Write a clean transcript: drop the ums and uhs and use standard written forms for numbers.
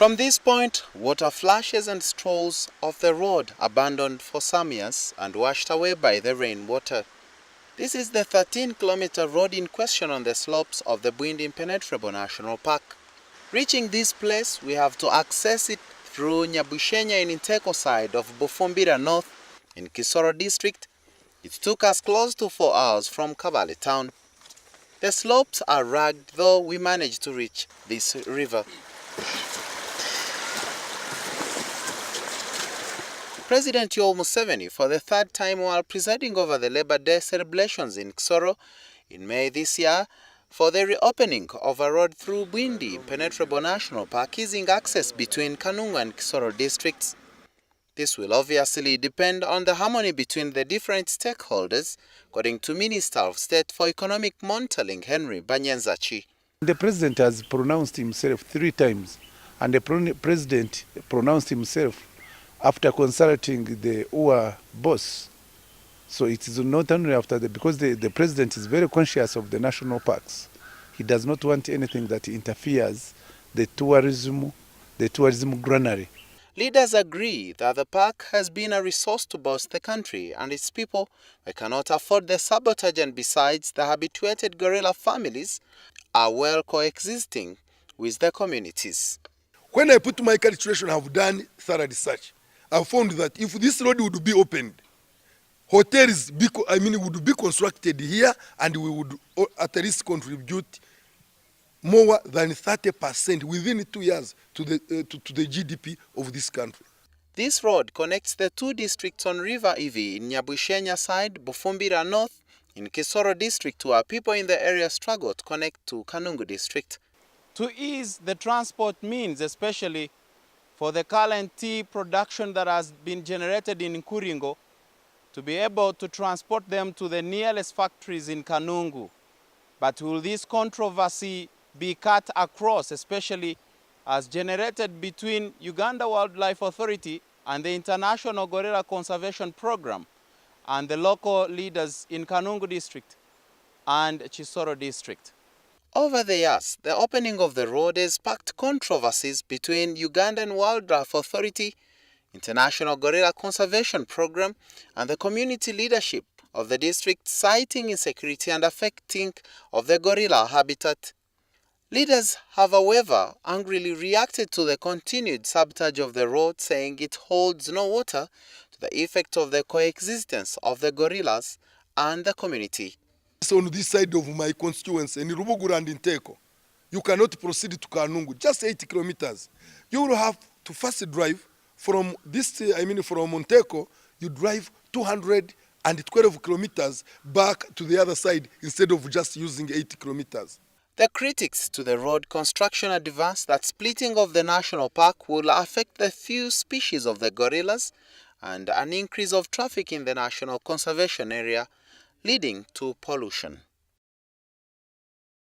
From this point, water flashes and strolls off the road, abandoned for some years and washed away by the rainwater. This is the 13-kilometer road in question on the slopes of the Bwindi-Impenetrable National Park. Reaching this place, we have to access it through Nyabwishenya in Inteko side of Bufumbira North in Kisoro district. It took us close to 4 hours from Kabale town. The slopes are rugged, though we managed to reach this river. President Yoweri Museveni, for the third time while presiding over the Labour Day celebrations in Kisoro in May this year, for the reopening of a road through Bwindi-Impenetrable National Park, easing access between Kanungu and Kisoro districts. This will obviously depend on the harmony between the different stakeholders, according to Minister of State for Economic Monitoring, Henry Banyenzaki. The President has pronounced himself 3 times, and the President pronounced himself after consulting the UA boss. So it is not only after because the President is very conscious of the national parks. He does not want anything that interferes the tourism granary. Leaders agree that the park has been a resource to both the country and its people. They cannot afford the sabotage, and besides, the habituated gorilla families are well coexisting with the communities. When I put my calculation, I have done thorough research. I found that if this road would be opened, hotels would be constructed here, and we would at least contribute more than 30% within 2 years to the GDP of this country. This road connects the 2 districts on River Ivi in Nyabwishenya side, Bufumbira North in Kisoro district, where people in the area struggle to connect to Kanungu district. To ease the transport means, especially for the current tea production that has been generated in Nkuringo, to be able to transport them to the nearest factories in Kanungu. But will this controversy be cut across, especially as generated between Uganda Wildlife Authority and the International Gorilla Conservation Program and the local leaders in Kanungu district and Kisoro district? Over the years, the opening of the road has sparked controversies between Ugandan Wildlife Authority, International Gorilla Conservation Program, and the community leadership of the district, citing insecurity and affecting of the gorilla habitat. Leaders have, however, angrily reacted to the continued sabotage of the road, saying it holds no water to the effect of the coexistence of the gorillas and the community. On this side of my constituency, in Rubugura and Inteko, you cannot proceed to Kanungu, just 8 kilometers. You will have to first drive from from Inteko, you drive 212 kilometers back to the other side instead of just using 8 kilometers. The critics to the road construction advance that splitting of the national park will affect the few species of the gorillas and an increase of traffic in the national conservation area, leading to pollution.